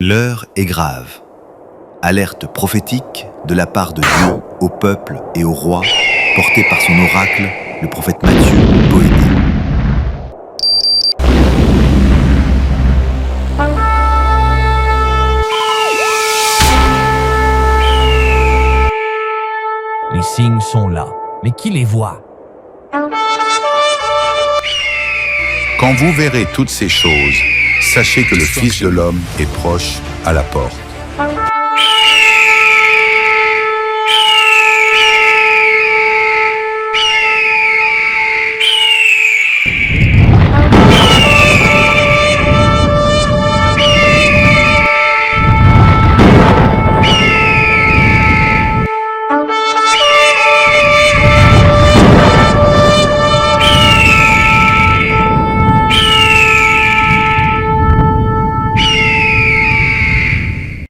L'heure est grave. Alerte prophétique de la part de Dieu au peuple et au roi, portée par son oracle, le prophète Matthieu, poétique. Les signes sont là, mais qui les voit? Quand vous verrez toutes ces choses, sachez que le Fils de l'homme est proche à la porte.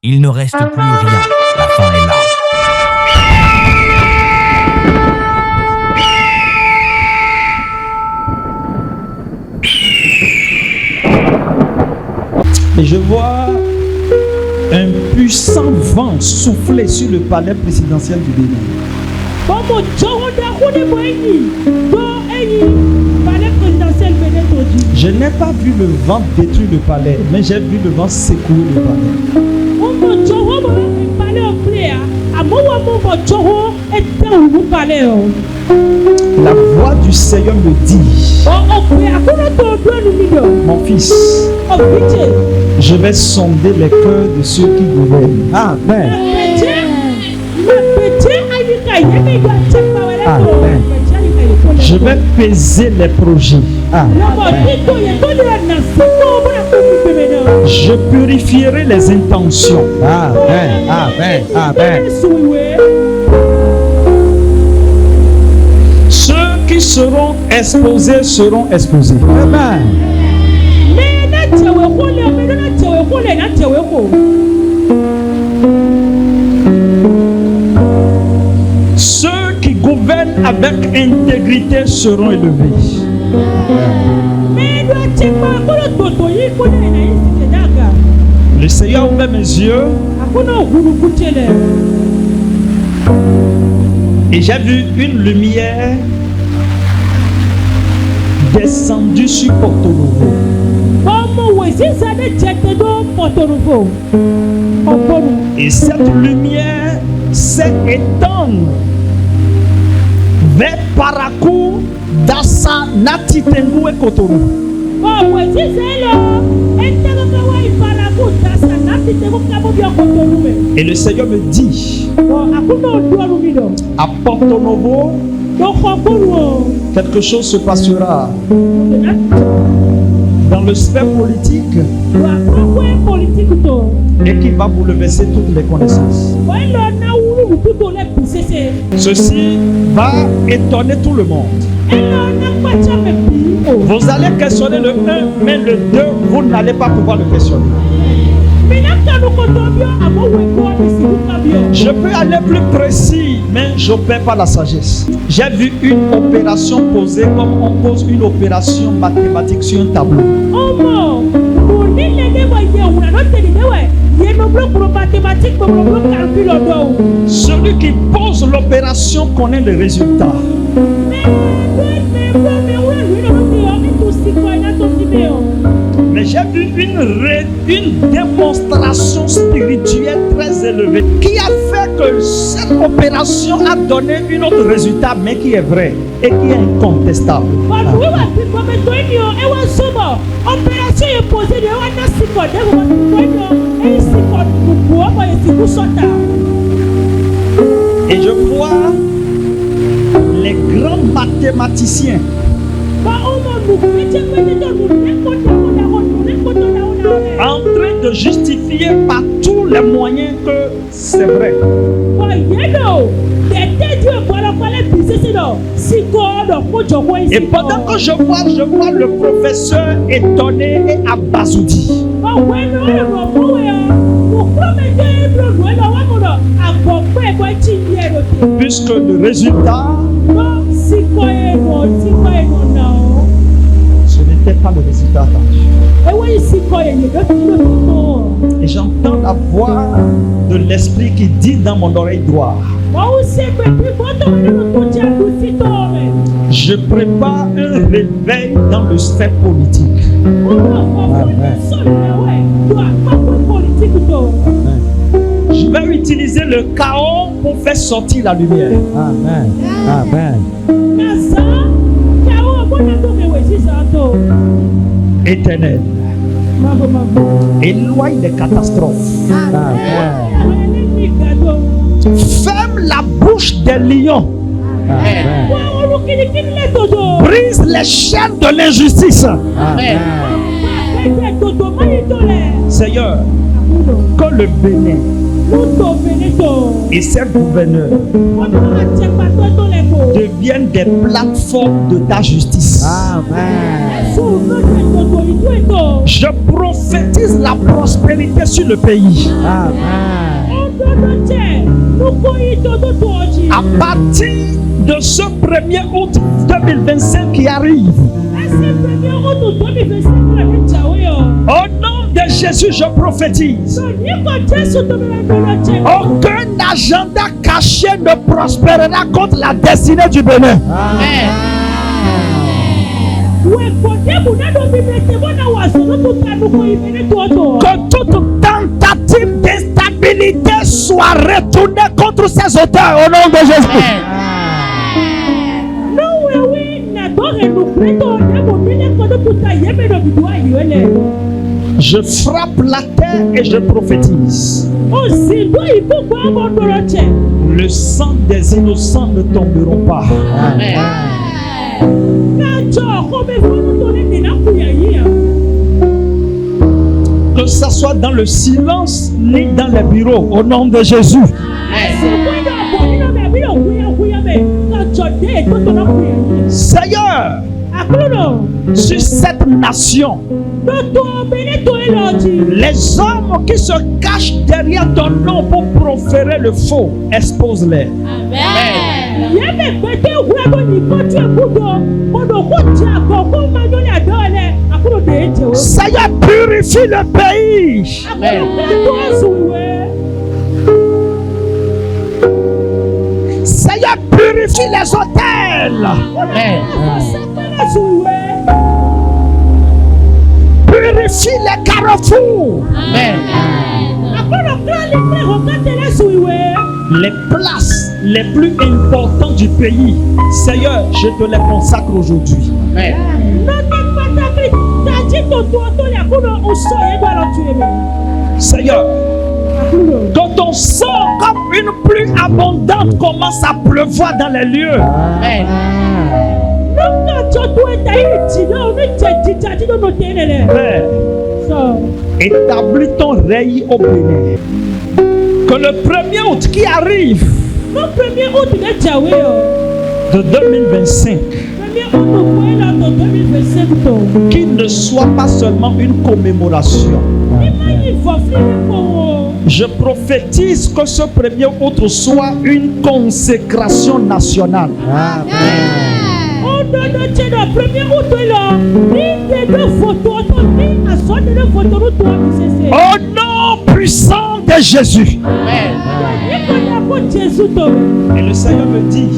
Il ne reste plus rien, la fin est là. Et je vois un puissant vent souffler sur le palais présidentiel du Bénin. Je n'ai pas vu le vent détruire le palais, mais j'ai vu le vent secouer le palais. La voix du Seigneur me dit: mon fils, je vais sonder les cœurs de ceux qui gouvernent. Amen. Amen. Je vais peser les projets. Amen. Je purifierai les intentions. Amen. Amen. Amen. Ceux qui seront exposés seront exposés. Amen. Ceux qui gouvernent avec intégrité seront élevés. Le Seigneur ouvre mes yeux et j'ai vu une lumière descendue sur Porto Novo. Et cette lumière s'est étendue vers Parakou, Dassa, Nati, Tengu et Cotonou. Et le Seigneur me dit: à Porto Novo, quelque chose se passera dans le sphère politique et qui va bouleverser toutes les connaissances. Ceci va étonner tout le monde. Vous allez questionner le 1, mais le 2, vous n'allez pas pouvoir le questionner. Je peux aller plus précis, mais je ne perds pas la sagesse. J'ai vu une opération posée comme on pose une opération mathématique sur un tableau. Celui qui pose l'opération connaît le résultat. Mais j'ai vu une démonstration spirituelle très élevée qui a fait que cette opération a donné un autre résultat, mais qui est vrai et qui est incontestable. Et je vois les grands mathématiciens en train de justifier par tous les moyens que c'est vrai. Et pendant que je vois le professeur étonné et abasourdi. Puisque le résultat, ce n'était pas pas le résultat attendu. ewe isi kɔ yɛ yɛ bɛ fi bɛ tɔn. Et j'entends la voix de l'esprit qui dit dans mon oreille droite, Wɔn se pɛpi bɔtɔ mi nínú tó jẹ́ àdùsí tọ́ rẹ̀. je prépare un réveil dans le sphère politique. Wọ́n bá fọwọ́ ní sọ̀rọ̀ ẹ̀wẹ̀ tó àpapọ̀ pọlitíkì tó. Je vais utiliser le chaos pour faire sortir la lumière. Amen. Amen. Nàzá kẹwọ́ bọ́dà tó kẹwẹ́ sísá tó. Éternel, Mago. éloigne les catastrophes. Àwọn ẹlẹ́ni ìgbàdo. Ferme la bouche des lions. Amen. Wọ́n olùkìlìkìlì lẹ́tọ̀dọ̀. Brise les chaînes de l'injustice. Amen. Ẹgbẹ́ tòtò máyì tó lẹ̀. Seigneur, que le Bénin Lútò Benito. et ses gouverneurs Wọ́n tó máa jẹ pàtó tó lẹ̀ kó. deviennent des plateformes de ta justice. Amen. Sùn lóde tòtò ìlú ètò. Je prophétise la prospérité sur le pays. Amen. Ọdọọdọ jẹ lóko ìtòtò tó ọjì. À partir de ce 1er août 2025 qui arrive, Ẹsẹ̀ pẹ̀lú ọdún tó bí fẹsẹ̀ kúrẹ̀ ní ìjàwé o. au nom de Jésus, je prophétise. Nípa Jésù tó bẹ̀rẹ̀ lọ́dọ̀ jẹ. Aucun agenda caché ne prospérera contre la destinée du Bénin. Wẹ̀ kò débù nínú bíbẹ̀ tí wọ́n náà wà sọ̀rọ̀ tó ta lóko ìbẹ̀ ní tòótọ́. Que toute tentative d'instabilité soit retournée contre ses auteurs au nom de Jésus. Lọ́wọ́ ewé nàtọ́ ẹnu pẹ́tọ́ débù bílẹ̀ kọ́dọ̀ tó ta yẹ́ mẹ́rọ̀ bìbú àyè lẹ̀. Je frappe la terre et je prophétise. Ó sì lọ ìbúkọ ọmọ ọdọọrọ jẹ. Le sang des innocents ne tomberont pas. Kájọ ọkọ mi fún tó ní nínú kùyà yìí hàn. Que ça soit dans le silence ni dans les bureaux au nom de Jésus. Ẹ̀sìn wíńdò àbọ̀ nínú mi àbí òkúyà mi. Kájọ dé ètò tó náà kùyà yìí. Seigneur, Àkúrò sur cette nation, lọ́tọ̀ obìnrin tó ń lọ jì. les hommes qui se cachent derrière ton nom pour proférer le faux, expose-les. Ìyá mi pété ìwúrẹ́ bó ní kójú ẹ̀kúdọ̀. Odò kò jẹ́ àgọ́ kó máa yọlé àdó ẹlẹ́. Àkúrò dé èjè o. Seigneur, purifie le pays. Àkúrò dé tó ẹ̀sùn ìwé. Seigneur, purifie les hôtels. Sẹ́pẹ̀rẹ̀ ẹ̀sùn ìwé. Purifie les carrefours. Àkúrò kílálì pé ọ̀gá tẹ̀lé ẹ̀sùn ìwé. Les places les plus importantes du pays. Seigneur, je te les consacre aujourd'hui. Lọ́tẹ̀ pátákì dájí tòtò ọ̀tọ̀ yà kúrò oṣù yẹn gbọ́dọ̀ tu èmi. Seigneur, Àkúrò. que ton sang comme une pluie abondante commence à pleuvoir dans les lieux. Lọ́kà tó tó ẹ̀dá yìí jì náà oníjẹ jíjà jí lónà tẹ́lẹ̀ rẹ̀. Père, Sọ. établis ton règne au Bénin. Que le 1er août qui arrive Ló premier août lè jàwé o. de 2025, Premier août kò é lọ tó 2025 tó. qu'il ne soit pas seulement une commémoration. Ìmọ̀ yìí fọ̀ fún mi kò wò. Je prophétise que ce 1er août soit une consécration nationale. Ọdọọdọ jẹ́ lọ premier août lọ. Ní ìdèdè fòtò ọ̀tọ̀ ní àsọ̀dẹ̀dẹ̀ fòtò ló tó ọ̀bì ṣẹṣẹ. Au nom puissant de Jésus. Ìkọ̀lẹ̀ kò Jésù tó. Et le Seigneur me dit,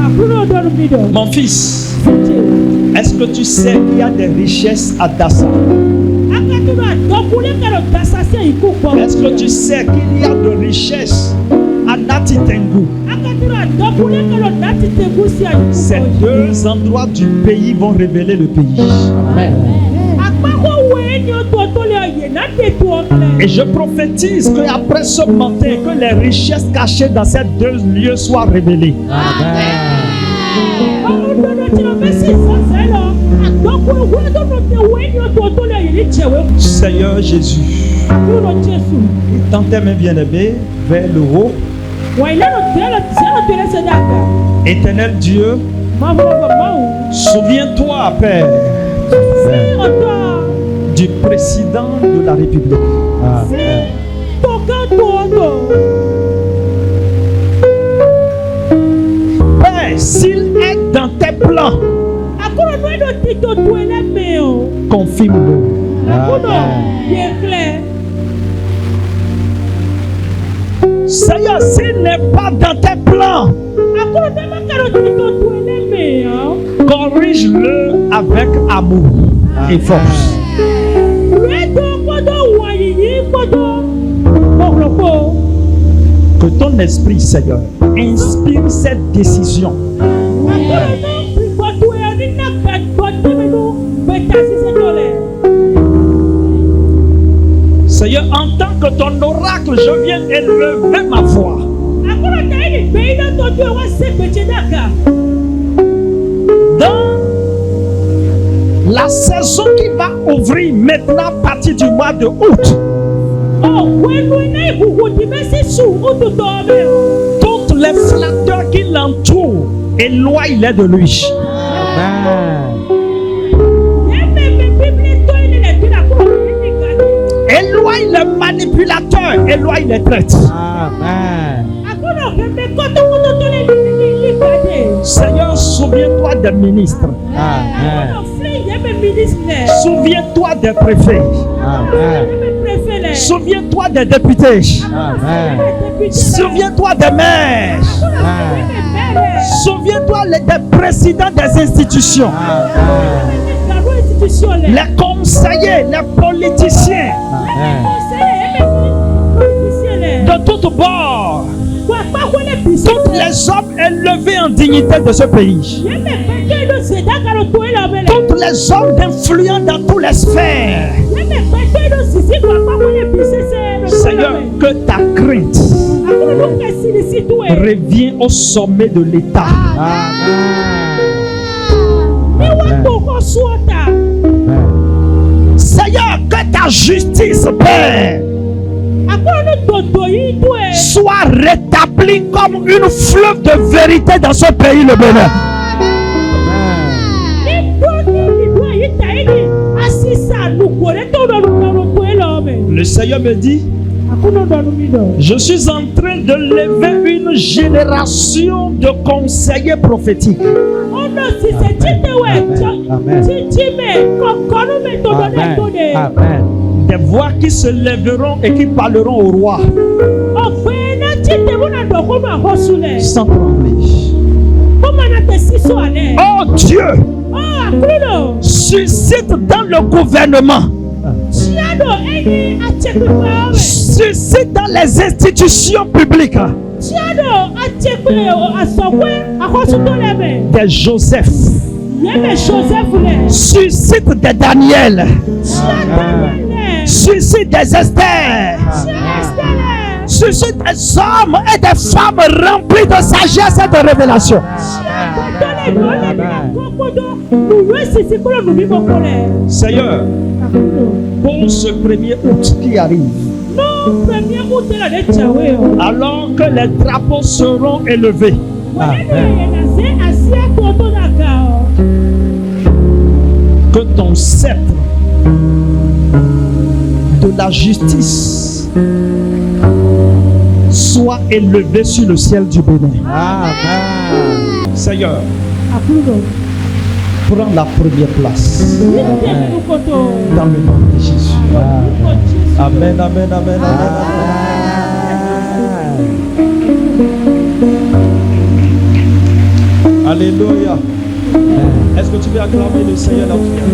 Àkúrò ọdọọdún mi dọ̀. mon fils, Fìjì. est-ce que tu sais qu'il y a des richesses à Dassa? Akadúrà àdọ́kùnrin kẹrọ̀ dasasẹ́ ikú pọ̀. Est-ce que tu sais qu'il y a de richesses à Natitengu? Akadúrà àdọ́kùnrin kẹrọ̀ láti tẹ̀kú sí àyíkú Ces pọ̀. deux endroits du pays vont révéler le pays. Àpapọ̀ wo ẹni ọ̀tọ̀ tó lè ọ̀yẹ̀ láti ètò ọ̀mọ̀lẹ̀. Et je prophétise qu'après ce matin, que les richesses cachées dans ces deux lieux soient révélées. Ọdọọdọ tí o fẹ́ sí ìfọ̀sẹ̀ lọ. Àdọ́kùnrin wo ẹni ọ̀tọ̀ wo ẹni ọ̀tọ̀ tó lè ọ̀yẹ̀ ní ìjẹ̀wé. Seigneur Jésus, Àkúrò Jésù. tends tes mains bien-aimées vers le haut. Wà ìlànà tẹ́lẹ̀ ṣe dàgbà. Éternel Dieu, Máa fọwọ́ bọ̀ máa wù. souviens-toi, Père, Sí ọ̀dọ́. du président de la République. Sí tọ́ka tó ọ̀dọ̀. Père, s'il est dans tes plans, Àkúrò ní ẹ̀dọ̀ tí tó tó ẹlẹ́mìí o. confirme-le. Akuno, bien clair. Seigneur, s'il n'est pas dans tes plans, Akuno, dama karo tito tuele me, corrige-le avec amour et force. Redo kodo wayiyi kodo, mokroko. Que ton esprit, Seigneur, inspire cette décision. Akuno no, kodo eri na kodo menu, betasi se tole. Seigneur, en tant que ton oracle, je viens élever ma voix. Akuno taini beina totu wa se betedaka. Dans la saison qui va ouvrir maintenant à partir du mois de août, Oh, wenu ina ihuhuti besi su utu tobe. tous les flatteurs qui l'entourent, éloigne-les de lui. Yeme me bible to ile le tira ko ni kadi. Éloigne les manipulateurs, éloigne les traîtres. Akuno kembe koto koto tole ni kadi. Seigneur, souviens-toi des ministres. Akuno fli yeme ministre. Souviens-toi des préfets. Yeme préfet. Souviens-toi des députés. Souviens-toi des maires. Souviens-toi des présidents des institutions. Les conseillers, les politiciens de toutes bords. Tous les hommes élevés en dignité de ce pays. Tous les hommes d'influence dans toutes les sphères. Seigneur, que ta crainte revienne au sommet de l'État. Seigneur, que ta justice, Père, soit rétablie comme une fleuve de vérité dans ce pays, le Bénin. Le Seigneur me dit, je suis en train de lever une génération de conseillers prophétiques. Des voix qui se lèveront et qui parleront au roi sans trembler. Oh Dieu, suscite dans le gouvernement, suscite dans les institutions publiques des Joseph, suscite des Daniel, suscite des Esther, suscite des hommes et des femmes remplis de sagesse et de révélation. Seigneur, pour ce 1er août qui arrive, alors que les drapeaux seront élevés, que ton sceptre de la justice soit élevé sur le ciel du Bénin. Seigneur, prends la première place dans le nom de Jésus. Amen, amen, amen, amen. Alléluia. Est-ce que tu veux acclamer le Seigneur dans ton cœur?